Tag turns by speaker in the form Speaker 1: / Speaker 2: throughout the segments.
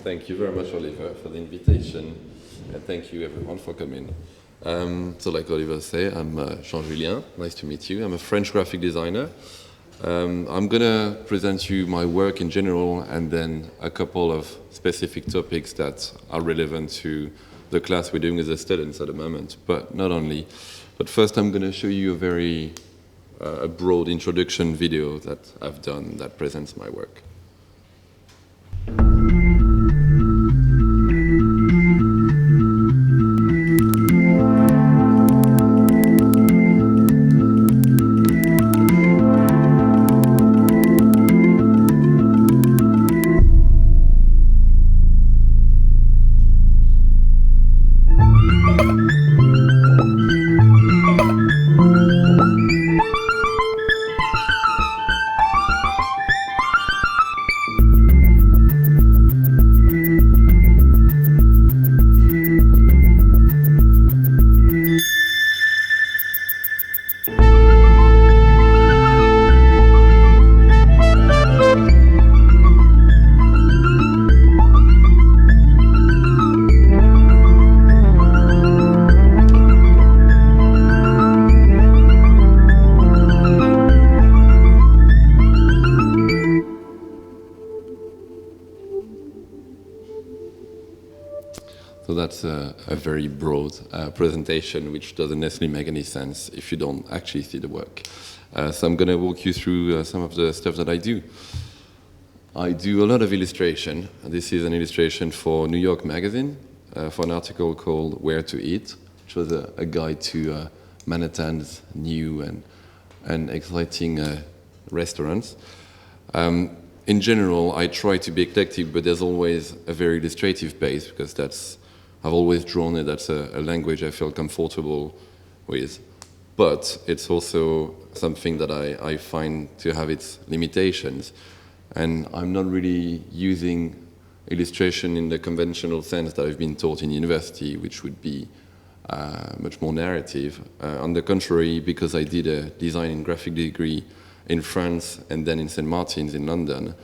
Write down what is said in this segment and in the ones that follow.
Speaker 1: Thank you very much, Oliver, for the invitation, and thank you everyone for coming. So like Oliver said, I'm Jullien, nice to meet you. I'm a French graphic designer. I'm gonna present you my work in general and then a couple of specific topics that are relevant to the class we're doing with the students at the moment, but not only. But first I'm gonna show you a very broad introduction video that I've done that presents my work. So that's a very broad presentation, which doesn't necessarily make any sense if you don't actually see the work. So I'm going to walk you through some of the stuff that I do. I do a lot of illustration. This is an illustration for New York Magazine, for an article called Where to Eat, which was a guide to Manhattan's new and exciting restaurants. In general, I try to be eclectic, but there's always a very illustrative base because I've always drawn it. That's a language I feel comfortable with. But it's also something that I find to have its limitations. And I'm not really using illustration in the conventional sense that I've been taught in university, which would be much more narrative. On the contrary, because I did a design and graphic degree in France and then in St. Martin's in London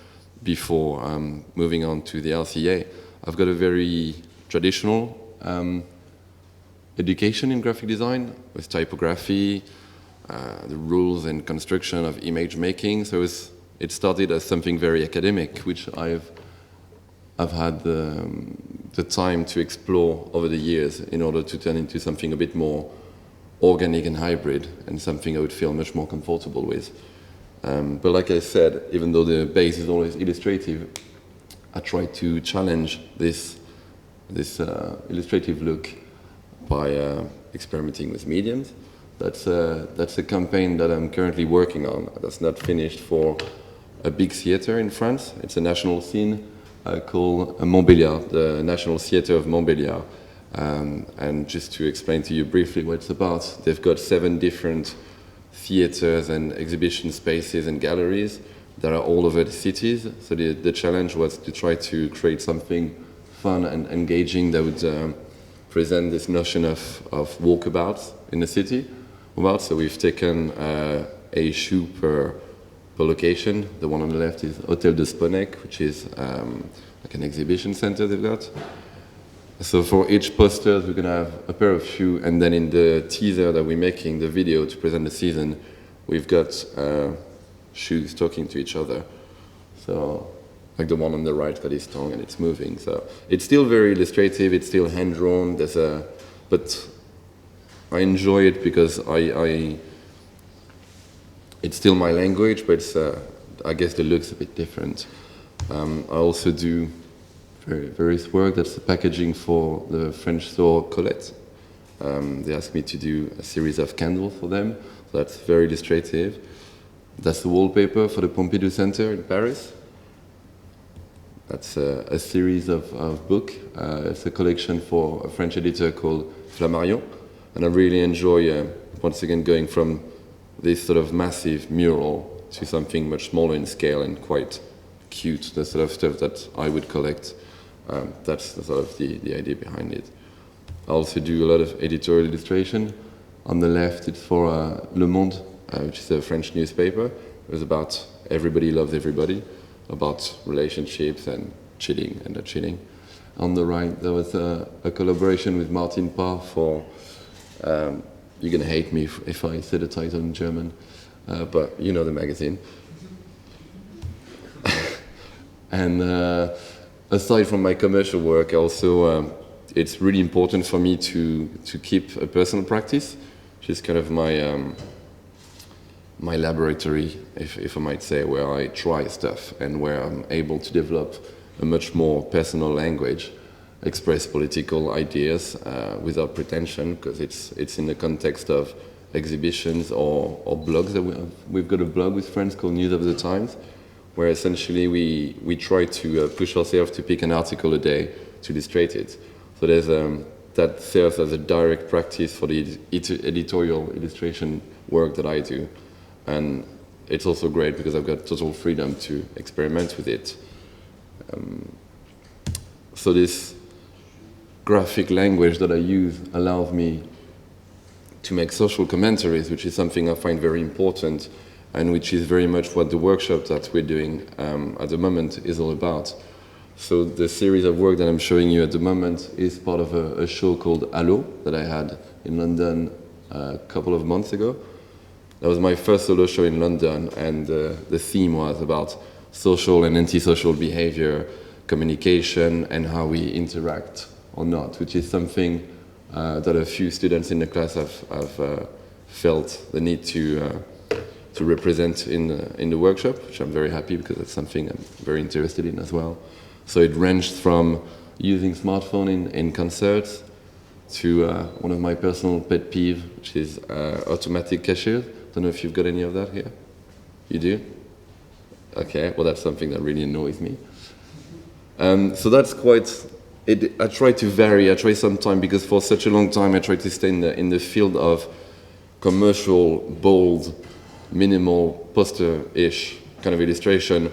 Speaker 1: before moving on to the RCA, I've got a very traditional education in graphic design with typography, the rules and construction of image making. So it started as something very academic, which I've had the time to explore over the years in order to turn into something a bit more organic and hybrid and something I would feel much more comfortable with. But like I said, even though the base is always illustrative, I try to challenge this illustrative look by experimenting with mediums. That's a campaign that I'm currently working on. That's not finished for a big theater in France. It's a national scene called Montbéliard, the National Theatre of Montbéliard. And just to explain to you briefly what it's about, they've got 7 different theaters and exhibition spaces and galleries that are all over the cities. So the challenge was to try to create something fun and engaging that would present this notion of walkabouts in the city. So we've taken a shoe per location. The one on the left is Hôtel de Spodek, which is like an exhibition center they've got. So for each poster, we're going to have a pair of shoes, and then in the teaser that we're making, the video to present the season, we've got shoes talking to each other. So like the one on the right got his tongue and it's moving. So it's still very illustrative, it's still hand-drawn, but I enjoy it because it's still my language, but I guess the look's a bit different. I also do various work. That's the packaging for the French store Colette. They asked me to do a series of candles for them. So that's very illustrative. That's the wallpaper for the Pompidou Center in Paris. That's a series of books. It's a collection for a French editor called Flammarion. And I really enjoy, once again, going from this sort of massive mural to something much smaller in scale and quite cute, the sort of stuff that I would collect. That's the sort of the idea behind it. I also do a lot of editorial illustration. On the left, it's for Le Monde, which is a French newspaper. It was about everybody loves everybody, about relationships and chilling and not chilling. On the right, there was a collaboration with Martin Parr for, you're gonna hate me if I say the title in German, but you know the magazine. And aside from my commercial work, also it's really important for me to keep a personal practice, which is kind of my laboratory, if I might say, where I try stuff and where I'm able to develop a much more personal language, express political ideas without pretension, because it's in the context of exhibitions or blogs. That we've got a blog with friends called News of the Times, where essentially we try to push ourselves to pick an article a day to illustrate it. So there's that serves as a direct practice for the editorial illustration work that I do. And it's also great because I've got total freedom to experiment with it. So this graphic language that I use allows me to make social commentaries, which is something I find very important and which is very much what the workshop that we're doing at the moment is all about. So the series of work that I'm showing you at the moment is part of a show called Allo that I had in London a couple of months ago. That was my first solo show in London, and the theme was about social and antisocial behavior, communication, and how we interact or not, which is something that a few students in the class have felt the need to represent in the workshop, which I'm very happy because that's something I'm very interested in as well. So it ranged from using smartphone in concerts to one of my personal pet peeves, which is automatic cashiers. Don't know if you've got any of that here. You do? Okay, well that's something that really annoys me. So that's quite. I try to vary. I try sometimes because for such a long time I tried to stay in the field of commercial, bold, minimal, poster-ish kind of illustration.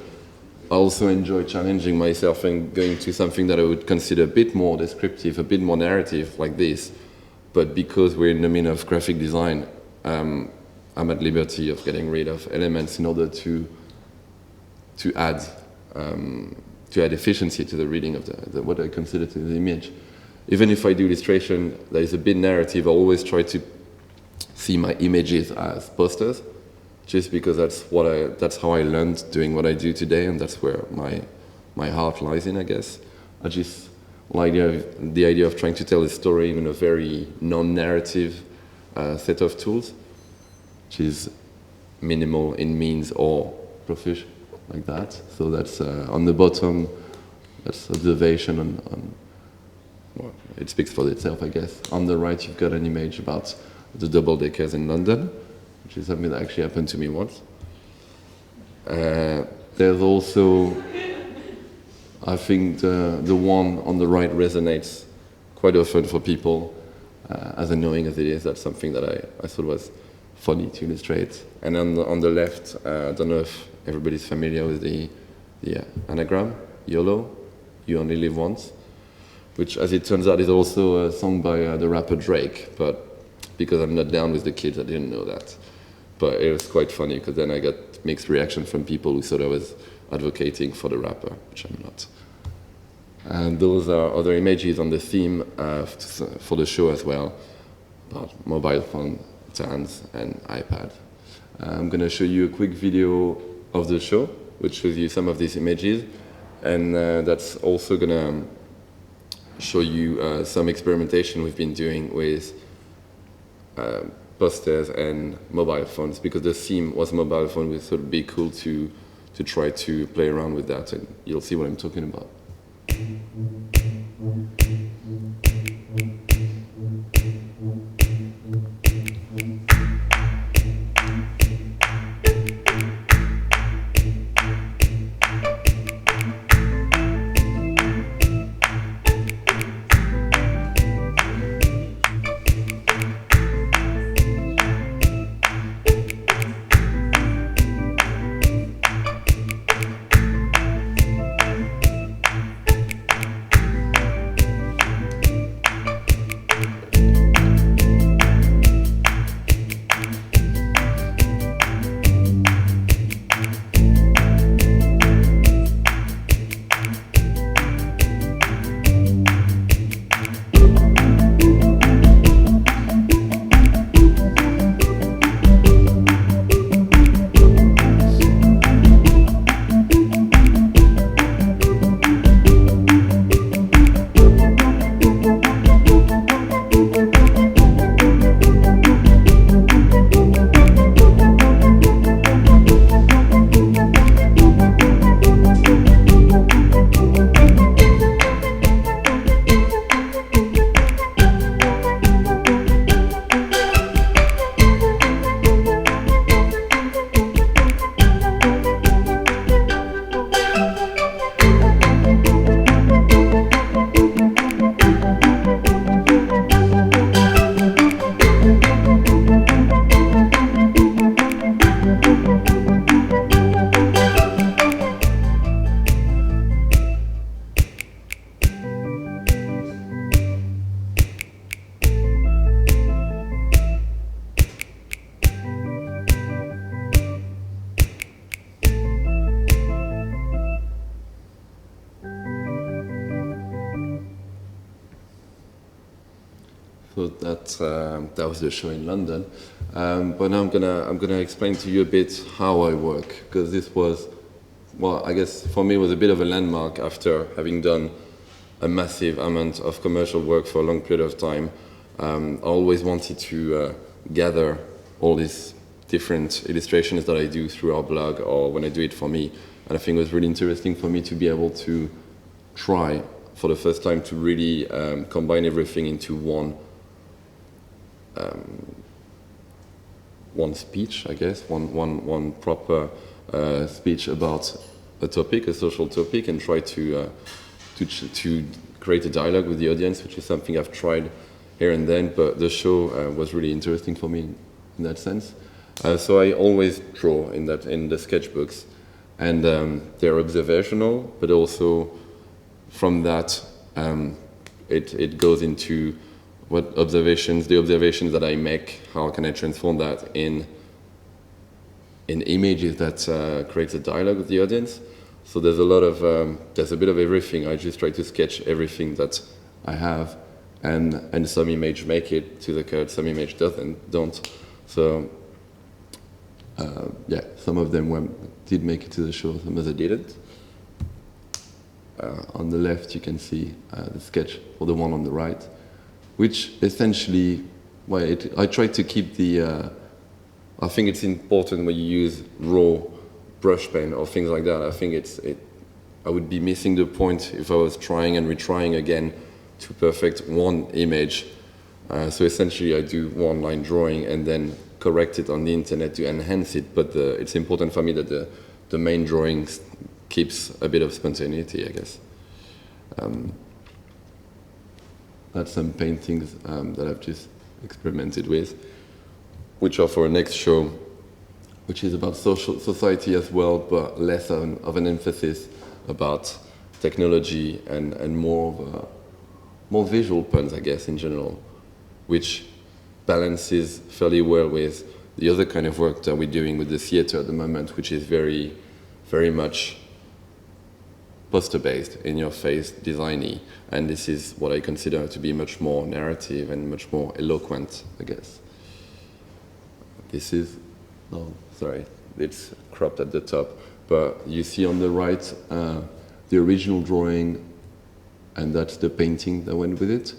Speaker 1: I also enjoy challenging myself and going to something that I would consider a bit more descriptive, a bit more narrative, like this. But because we're in the middle of graphic design, I'm at liberty of getting rid of elements in order to add efficiency to the reading of what I consider to be the image. Even if I do illustration that is a bit narrative, I always try to see my images as posters, just because that's how I learned doing what I do today, and that's where my heart lies in, I guess. I just like the idea of trying to tell a story in a very non-narrative set of tools, which is minimal in means or proficient, like that. So that's on the bottom, that's observation on well, it speaks for itself, I guess. On the right, you've got an image about the double-deckers in London, which is something that actually happened to me once. There's also, I think the one on the right resonates quite often for people, as annoying as it is. That's something that I thought was funny to illustrate. And on the left, I don't know if everybody's familiar with the anagram, YOLO, you only live once, which, as it turns out, is also a song by the rapper Drake, but because I'm not down with the kids, I didn't know that. But it was quite funny, because then I got mixed reaction from people who thought I was advocating for the rapper, which I'm not. And those are other images on the theme for the show as well, about mobile phone, TANs, and iPad. I'm going to show you a quick video of the show, which shows you some of these images, and that's also going to show you some experimentation we've been doing with posters and mobile phones, because the theme was mobile phone. We thought it'd be cool to try to play around with that, and you'll see what I'm talking about. So that was the show in London. But now I'm gonna explain to you a bit how I work, because this was, well, I guess for me it was a bit of a landmark after having done a massive amount of commercial work for a long period of time. I always wanted to gather all these different illustrations that I do through our blog or when I do it for me. And I think it was really interesting for me to be able to try for the first time to really combine everything into one speech, I guess, one proper speech about a topic, a social topic, and try to create a dialogue with the audience, which is something I've tried here and then, but the show was really interesting for me in that sense. So I always draw in the sketchbooks, and they're observational, but also from that it goes into the observations that I make, how can I transform that in images that creates a dialogue with the audience. So there's a bit of everything. I just try to sketch everything that I have, and some image make it to the code, some image don't. So yeah, some of them did make it to the show, some others didn't. On the left you can see the sketch for the one on the right, which essentially, I try to keep I think it's important when you use raw brush pen or things like that. I think I would be missing the point if I was trying and retrying again to perfect one image. So essentially I do one line drawing and then correct it on the internet to enhance it, but it's important for me that the main drawing keeps a bit of spontaneity, I guess. That's some paintings that I've just experimented with, which are for a next show, which is about society as well, but less of an emphasis about technology and more visual puns, I guess, in general, which balances fairly well with the other kind of work that we're doing with the theater at the moment, which is very, very much poster-based, in-your-face, designy, and this is what I consider to be much more narrative and much more eloquent, I guess. This is, oh, sorry, it's cropped at the top, but you see on the right the original drawing, and that's the painting that went with it.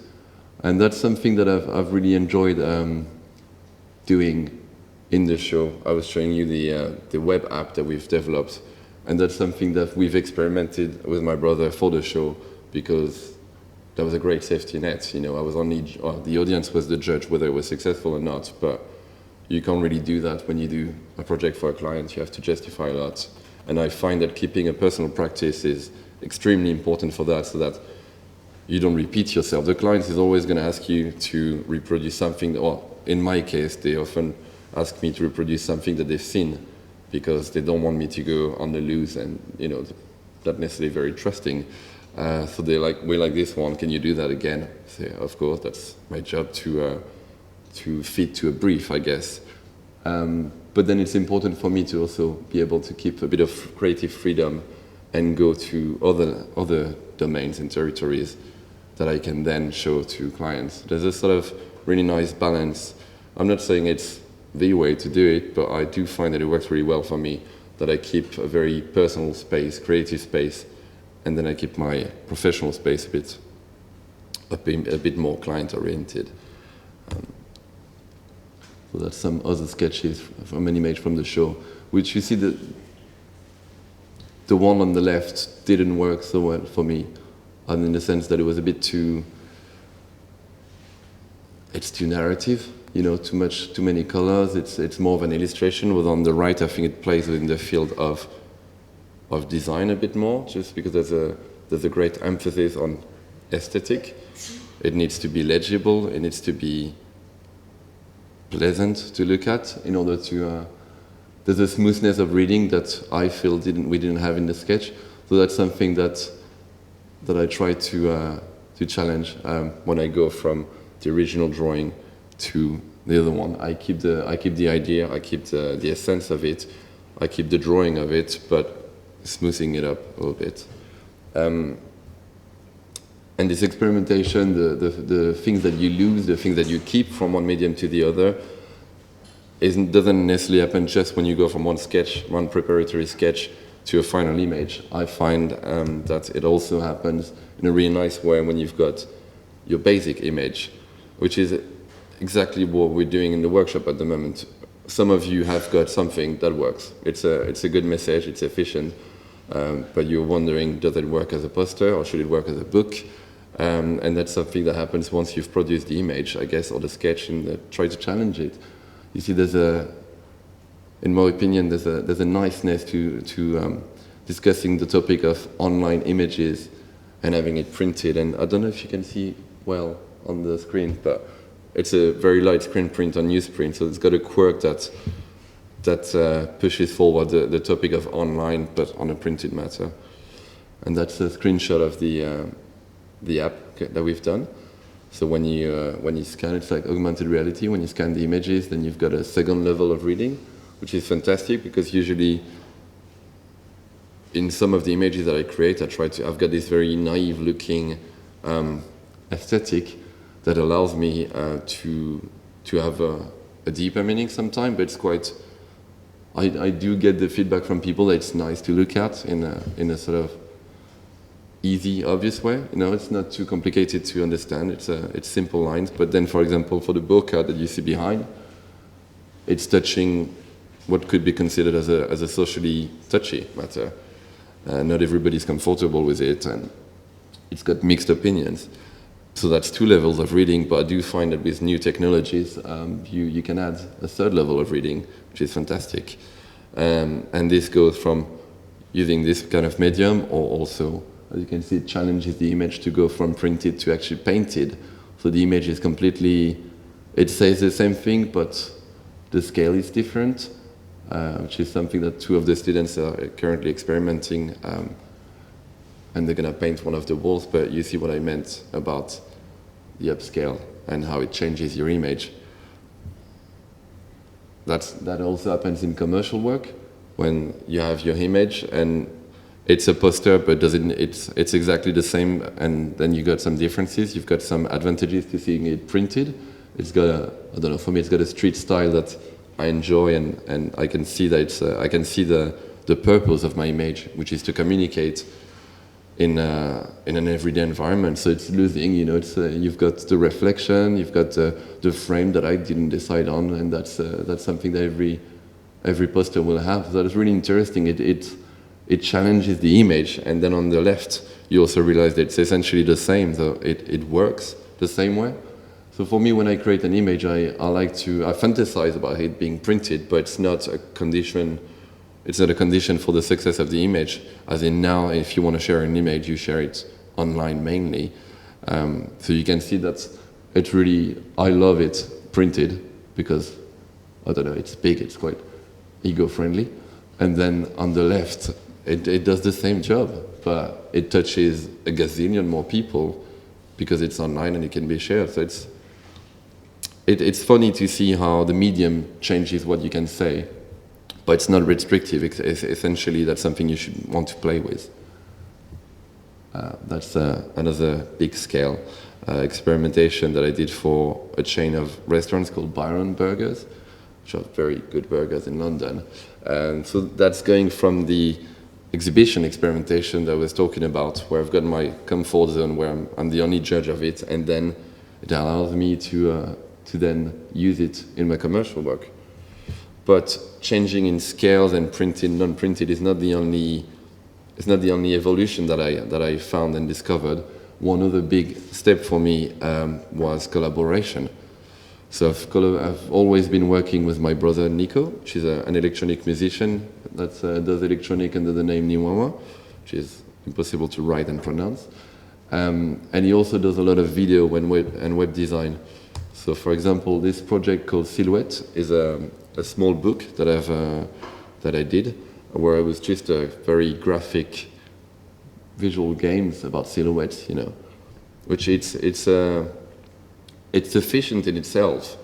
Speaker 1: And that's something that I've really enjoyed doing in the show. I was showing you the web app that we've developed, and that's something that we've experimented with my brother for the show, because that was a great safety net. I was the audience was the judge whether it was successful or not, but you can't really do that when you do a project for a client. You have to justify a lot. And I find that keeping a personal practice is extremely important for that, so that you don't repeat yourself. The client is always going to ask you to reproduce something, or in my case, they often ask me to reproduce something that they've seen, because they don't want me to go on the loose and, not necessarily very trusting. So they're like, we like this one, can you do that again? I say, of course, that's my job to fit to a brief, I guess. But then it's important for me to also be able to keep a bit of creative freedom and go to other domains and territories that I can then show to clients. There's a sort of really nice balance. I'm not saying it's the way to do it, but I do find that it works really well for me, that I keep a very personal space, creative space, and then I keep my professional space a bit more client-oriented. So that's some other sketches from an image from the show, which you see the one on the left didn't work so well for me, and in the sense that it was a bit too narrative, too many colors. It's more of an illustration. With on the right, I think it plays within the field of design a bit more, just because there's a great emphasis on aesthetic. It needs to be legible. It needs to be pleasant to look at in order to. There's a smoothness of reading that I feel we didn't have in the sketch. So that's something that I try to challenge when I go from the original drawing to the other one. I keep the idea, I keep the essence of it, I keep the drawing of it, but smoothing it up a little bit. And this experimentation, the things that you lose, the things that you keep from one medium to the other, doesn't necessarily happen just when you go from one sketch, one preparatory sketch, to a final image. I find that it also happens in a really nice way when you've got your basic image, which is exactly what we're doing in the workshop at the moment. Some of you have got something that works. It's a good message, it's efficient, but you're wondering, does it work as a poster or should it work as a book? And that's something that happens once you've produced the image, I guess, or the sketch, and try to challenge it. You see, in my opinion, there's a niceness to discussing the topic of online images and having it printed. And I don't know if you can see well on the screen, but it's a very light screen print on newsprint, so it's got a quirk that pushes forward the topic of online, but on a printed matter. And that's a screenshot of the app that we've done. So when you scan, it's like augmented reality. When you scan the images, then you've got a second level of reading, which is fantastic because usually in some of the images that I create, I've got this very naive looking aesthetic that allows me to have a deeper meaning sometimes, but it's quite, I do get the feedback from people that it's nice to look at in a sort of easy, obvious way. You know, it's not too complicated to understand. It's simple lines. But then, for example, for the burqa that you see behind, it's touching what could be considered as a socially touchy matter. Not everybody's comfortable with it, and it's got mixed opinions. So that's two levels of reading, but I do find that with new technologies, you can add a third level of reading, which is fantastic. And this goes from using this kind of medium, or also, as you can see, it challenges the image to go from printed to actually painted. So the image is completely, it says the same thing, but the scale is different, which is something that two of the students are currently experimenting, and they're going to paint one of the walls, but you see what I meant about the upscale and how it changes your image. That also happens in commercial work, when you have your image and it's a poster, but it's exactly the same, and then you got some differences. You've got some advantages to seeing it printed. It's got I don't know, for me it's got a street style that I enjoy, and I can see that I can see the purpose of my image, which is to communicate in an everyday environment. So it's losing, you know, you've got the reflection, you've got the frame that I didn't decide on, and that's something that every poster will have. So that's really interesting. It challenges the image, and then on the left you also realize that it's essentially the same, so it works the same way. So for me, when I create an image, I fantasize about it being printed, but it's not a condition. It's not a condition for the success of the image, as in now, if you want to share an image, you share it online mainly. So you can see that it's really, I love it printed because, I don't know, it's big, it's quite ego-friendly. And then on the left, it does the same job, but it touches a gazillion more people because it's online and it can be shared. So it's funny to see how the medium changes what you can say. But it's not restrictive. Essentially, that's something you should want to play with. That's another big scale experimentation that I did for a chain of restaurants called Byron Burgers, which are very good burgers in London. And so that's going from the exhibition experimentation that I was talking about, where I've got my comfort zone, where I'm the only judge of it, and then it allows me to then use it in my commercial work. But changing in scales and printed, non-printed is not the only evolution that I found and discovered. One other big step for me was collaboration. So I've always been working with my brother Nico, which is an electronic musician that does electronic under the name Niwawa, which is impossible to write and pronounce. And he also does a lot of video and web design. So for example, this project called Silhouette is a small book that I did, where it was just a very graphic visual games about silhouettes, you know, which it's efficient in itself.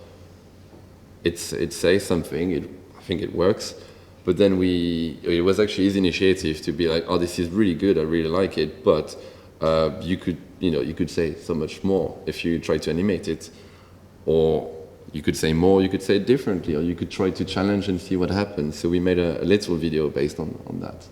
Speaker 1: It says something. I think it works, but then it was actually his initiative to be like, oh, this is really good. I really like it, but you could you could say so much more if you try to animate it, or you could say more, you could say it differently, or you could try to challenge and see what happens. So we made a little video based on that.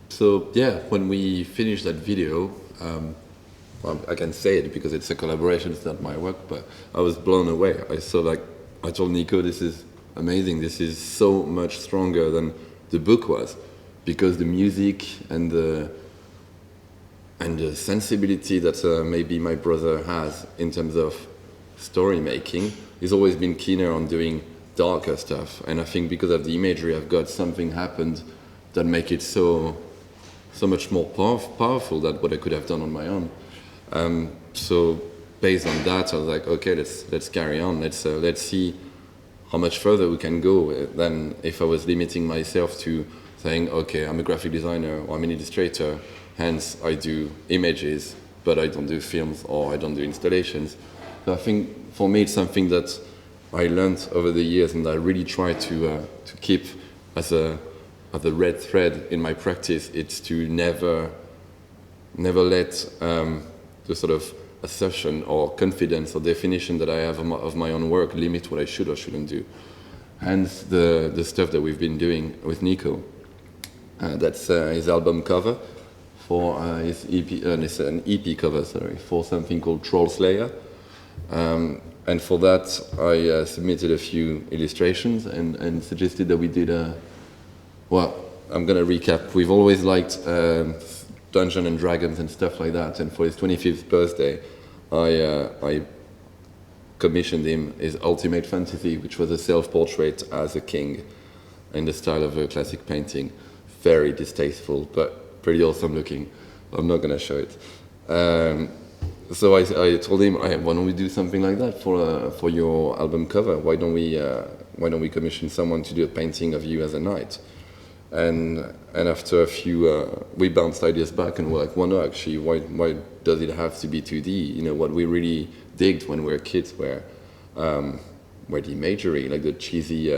Speaker 1: So yeah, when we finished that video, well, I can say it because it's a collaboration, it's not my work, but I was blown away. I told Nico, this is amazing, this is so much stronger than the book was, because the music and the sensibility that maybe my brother has in terms of story making, he's always been keener on doing darker stuff. And I think because of the imagery, I've got something happened that make it so much more powerful than what I could have done on my own. So based on that, I was like, okay, let's carry on. Let's see how much further we can go than if I was limiting myself to saying, okay, I'm a graphic designer or I'm an illustrator, hence I do images, but I don't do films or I don't do installations. So I think for me it's something that I learned over the years, and I really try to keep as a red thread in my practice. It's to never let the sort of assertion or confidence or definition that I have of my own work limit what I should or shouldn't do. Hence the stuff that we've been doing with Nico. That's his album cover for his EP, it's an EP cover, sorry, for something called Troll Slayer. And for that, I submitted a few illustrations and suggested that we did well, I'm going to recap. We've always liked Dungeons and Dragons and stuff like that. And for his 25th birthday, I commissioned him his Ultimate Fantasy, which was a self-portrait as a king in the style of a classic painting. Very distasteful, but pretty awesome looking. I'm not going to show it. So I told him, why don't we do something like that for your album cover? Why don't we commission someone to do a painting of you as a knight? And after a few, we bounced ideas back and we're like, well, no, actually, why does it have to be 2D? You know, what we really digged when we were kids were the imagery, like the cheesy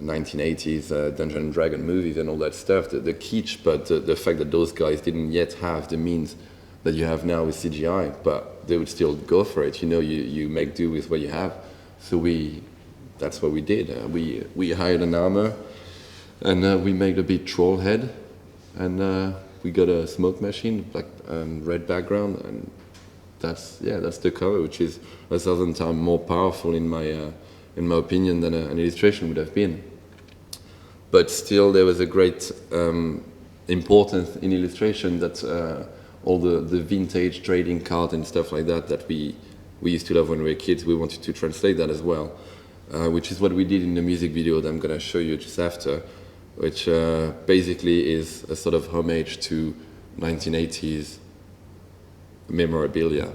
Speaker 1: 1980s Dungeons and Dragons movies and all that stuff, the kitsch, but the fact that those guys didn't yet have the means that you have now with CGI, but they would still go for it. You know, you make do with what you have. So that's what we did. We hired an armor, and we made a big troll head, and we got a smoke machine, black red background, and that's the cover, which is 1,000 times more powerful in my opinion than an illustration would have been. But still, there was a great importance in illustration that all the vintage trading cards and stuff like that we used to love when we were kids. We wanted to translate that as well, which is what we did in the music video that I'm going to show you just after, which basically is a sort of homage to 1980s memorabilia.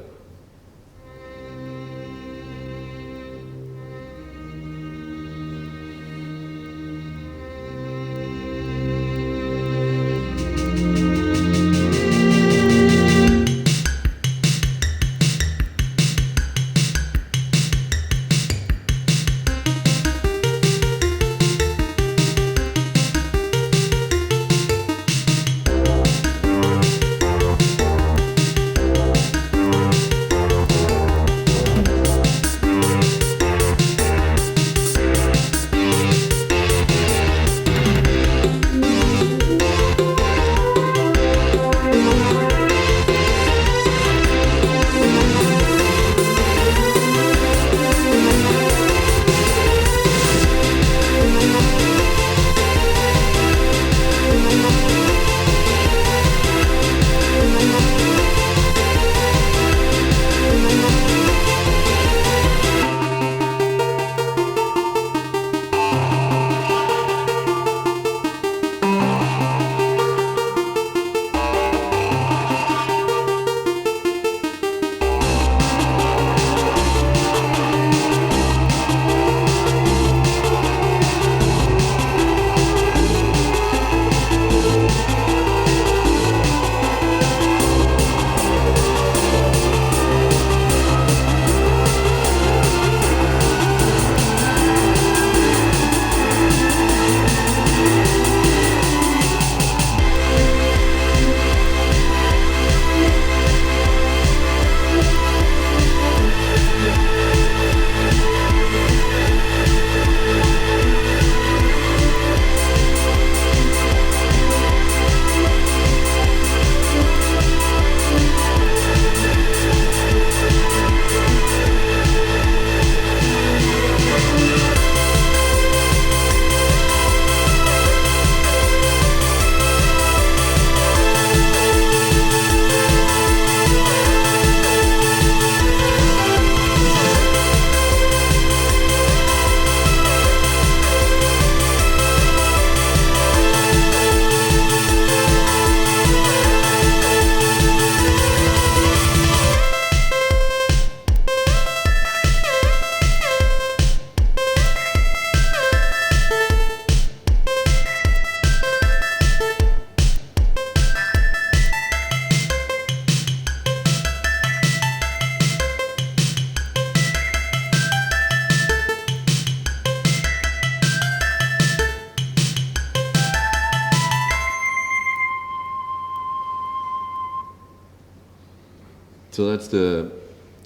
Speaker 1: So that's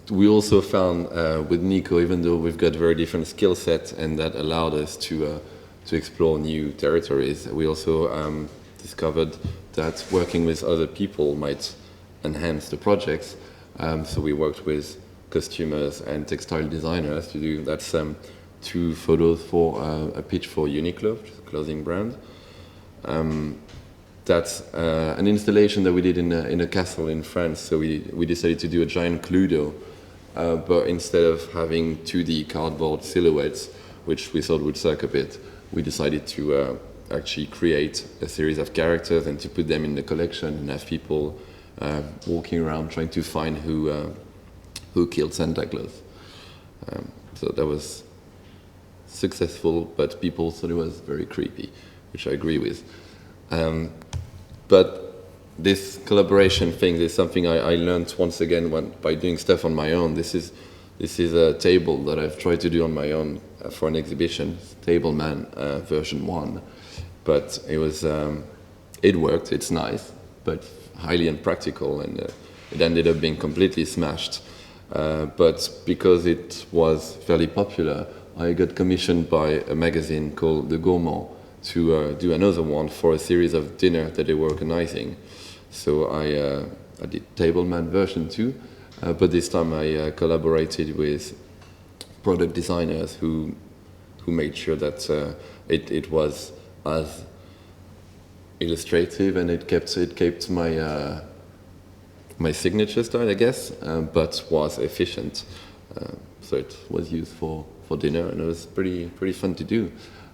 Speaker 1: we also found with Nico, even though we've got very different skill sets, and that allowed us to explore new territories. We also discovered that working with other people might enhance the projects. So we worked with costumers and textile designers to do that's 2 photos for a pitch for Uniqlo, which is a clothing brand. That's an installation that we did in a castle in France. So we decided to do a giant Cluedo, but instead of having 2D cardboard silhouettes, which we thought would suck a bit, we decided to actually create a series of characters and to put them in the collection and have people walking around trying to find who killed Santa Claus. So that was successful, but people thought it was very creepy, which I agree with. But this collaboration thing is something I learned once again by doing stuff on my own. This is a table that I've tried to do on my own for an exhibition, Tableman version 1. But it worked, it's nice, but highly impractical, and it ended up being completely smashed. But because it was fairly popular, I got commissioned by a magazine called The Gourmand to do another one for a series of dinner that they were organizing. So I did Tableman version 2, But this time I collaborated with product designers who made sure that it was as illustrative and it kept my my signature style, I guess, but was efficient. So it was used for dinner, and it was pretty fun to do.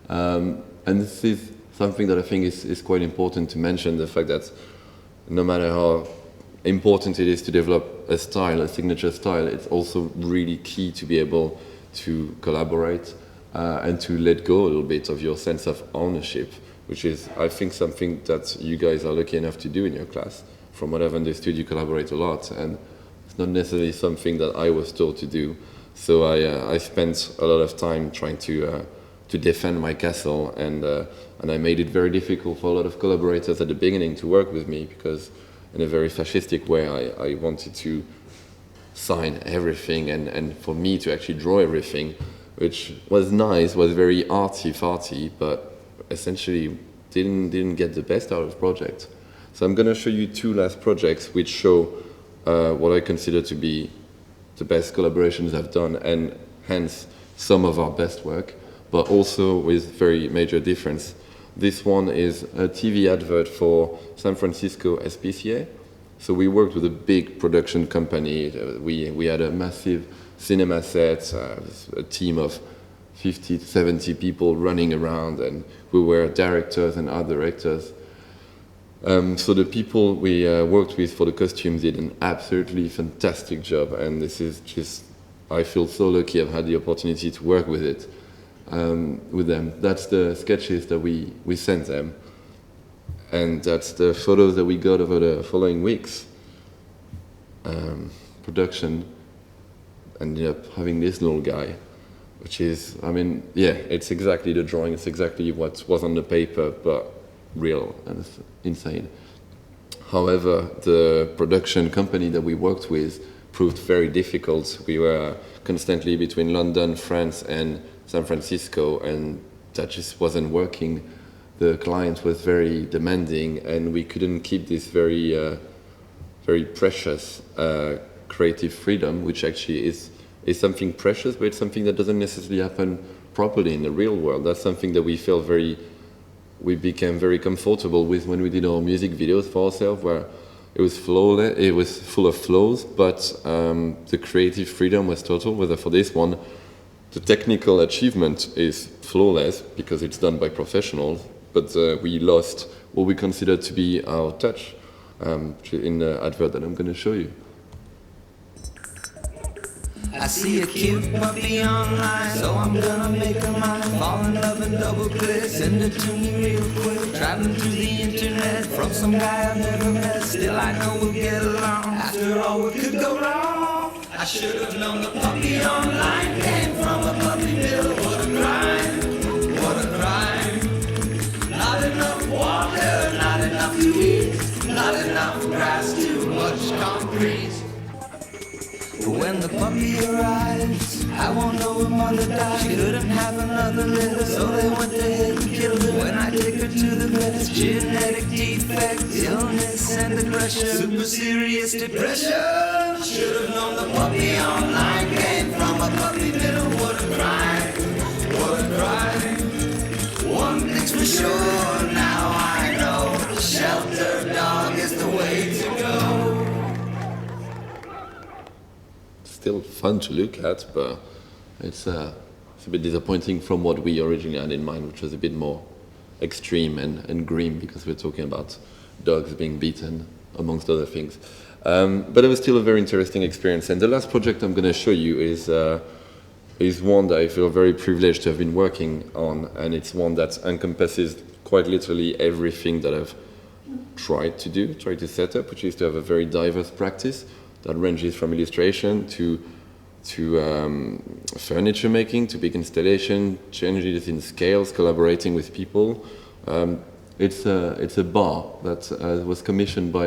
Speaker 1: And this is something that I think is quite important to mention, the fact that no matter how important it is to develop a style, a signature style, it's also really key to be able to collaborate and to let go a little bit of your sense of ownership, which is, I think, something that you guys are lucky enough to do in your class. From what I've understood, you collaborate a lot, and it's not necessarily something that I was taught to do. So I spent a lot of time trying to defend my castle, and I made it very difficult for a lot of collaborators at the beginning to work with me, because in a very fascistic way I wanted to sign everything and for me to actually draw everything, which was nice, was very arty-farty, but essentially didn't get the best out of the project. So I'm going to show you two last projects which show what I consider to be the best collaborations I've done, and hence some of our best work, but also with very major difference. This one is a TV advert for San Francisco SPCA. So we worked with a big production company. We had a massive cinema set, a team of 50 to 70 people running around, and we were directors and art directors. So the people we worked with for the costumes did an absolutely fantastic job, and this is just, I feel so lucky I've had the opportunity to work with it, with them. That's the sketches that we sent them, and that's the photos that we got over the following weeks. Production ended up having this little guy, which is, I mean, yeah, it's exactly the drawing, it's exactly what was on the paper, but real, and it's insane. However, the production company that we worked with proved very difficult. We were constantly between London, France, and San Francisco, and that just wasn't working. The client was very demanding, and we couldn't keep this very precious creative freedom, which actually is something precious, but it's something that doesn't necessarily happen properly in the real world. That's something that we became very comfortable with when we did our music videos for ourselves, where it was flawless, it was full of flaws, but the creative freedom was total. Whether for this one, the technical achievement is flawless because it's done by professionals, but we lost what we consider to be our touch in the advert that I'm going to show you.
Speaker 2: I see a cute puppy online, so I'm gonna make her mine. Fall in love and double click, send it to me real quick. Traveling through the internet from some guy I've never met. Still I know we'll get along, after all what could go wrong. I should have known the puppy online came from a puppy mill. What a crime, what a crime. Not enough water, not enough to eat, not enough grass, too much concrete. When the puppy arrives, I won't know her mother died. She couldn't have another litter, so they went ahead and killed her. When I take her to the vet, it's genetic defect, illness and aggression, super serious depression. Should have known the puppy online came from a puppy middle. What a crime, what a crime. One thing's for sure, now I know, shelter dog is the way to go.
Speaker 1: Still fun to look at, but it's a bit disappointing from what we originally had in mind, which was a bit more extreme and grim, because we're talking about dogs being beaten, amongst other things. But it was still a very interesting experience. And the last project I'm going to show you is one that I feel very privileged to have been working on, and it's one that encompasses quite literally everything that I've tried to set up, which is to have a very diverse practice that ranges from illustration to furniture making, to big installation, changes in scales, collaborating with people. It's a bar that was commissioned by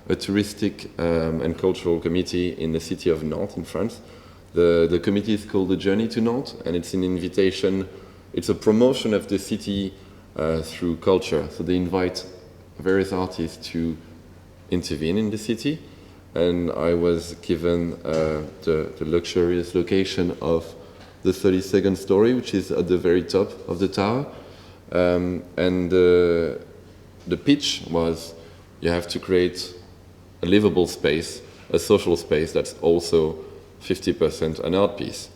Speaker 1: a touristic and cultural committee in the city of Nantes in France. The committee is called the Journey to Nantes, and it's an invitation, it's a promotion of the city through culture. So they invite various artists to intervene in the city. and I was given the luxurious location of the 32nd story, which is at the very top of the tower. And the pitch was you have to create a livable space, a social space that's also 50% an art piece.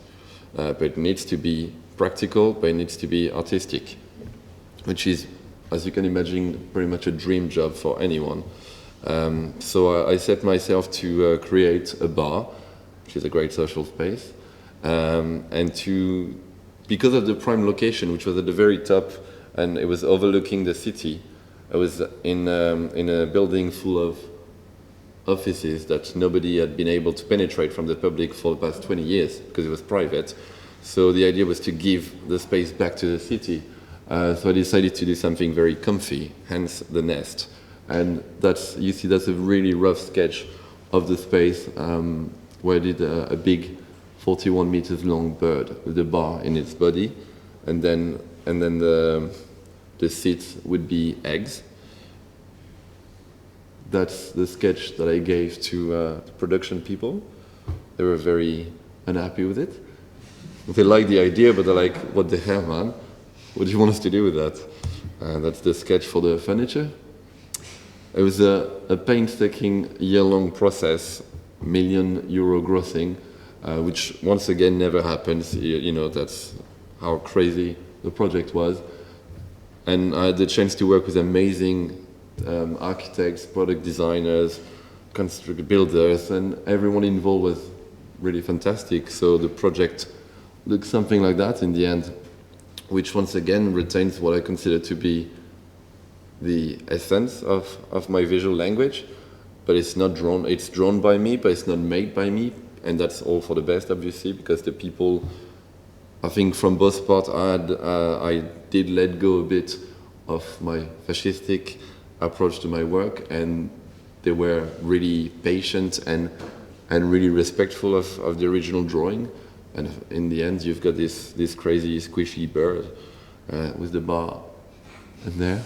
Speaker 1: But it needs to be practical, but it needs to be artistic, which is, as you can imagine, pretty much a dream job for anyone. So I set myself to create a bar, which is a great social space, and because of the prime location, which was at the very top, and it was overlooking the city. I was in a building full of offices that nobody had been able to penetrate from the public for the past 20 years because it was private. So the idea was to give the space back to the city. So I decided to do something very comfy, hence the nest. And that's a really rough sketch of the space where I did a big 41 meters long bird with a bar in its body, and then the seats would be eggs. That's the sketch that I gave to the production people. They were very unhappy with it. They liked the idea, but they're like, what the hell, man? What do you want us to do with that? That's the sketch for the furniture. It was a painstaking year-long process, €1 million grossing, which once again never happens. You know, that's how crazy the project was. And I had the chance to work with amazing architects, product designers, builders, and everyone involved was really fantastic. So the project looked something like that in the end, which once again retains what I consider to be the essence of my visual language, but it's not drawn. It's drawn by me, but it's not made by me, and that's all for the best, obviously, because the people, I think from both parts, I did let go a bit of my fascistic approach to my work, and they were really patient and really respectful of the original drawing. And in the end, you've got this crazy squishy bird with the bar in there.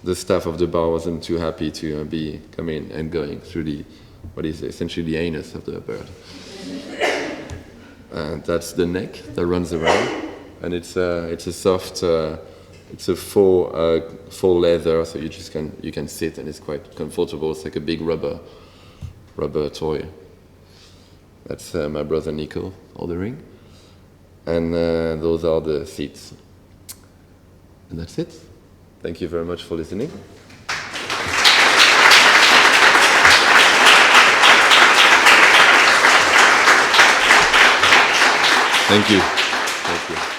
Speaker 1: The staff of the bar wasn't too happy to be coming and going through what is essentially the anus of the bird. And that's the neck that runs around, and it's a soft, it's a faux leather, so you can sit, and it's quite comfortable. It's like a big rubber toy. That's my brother Nico ordering, and those are the seats. And that's it. Thank you very much for listening. Thank you. Thank you.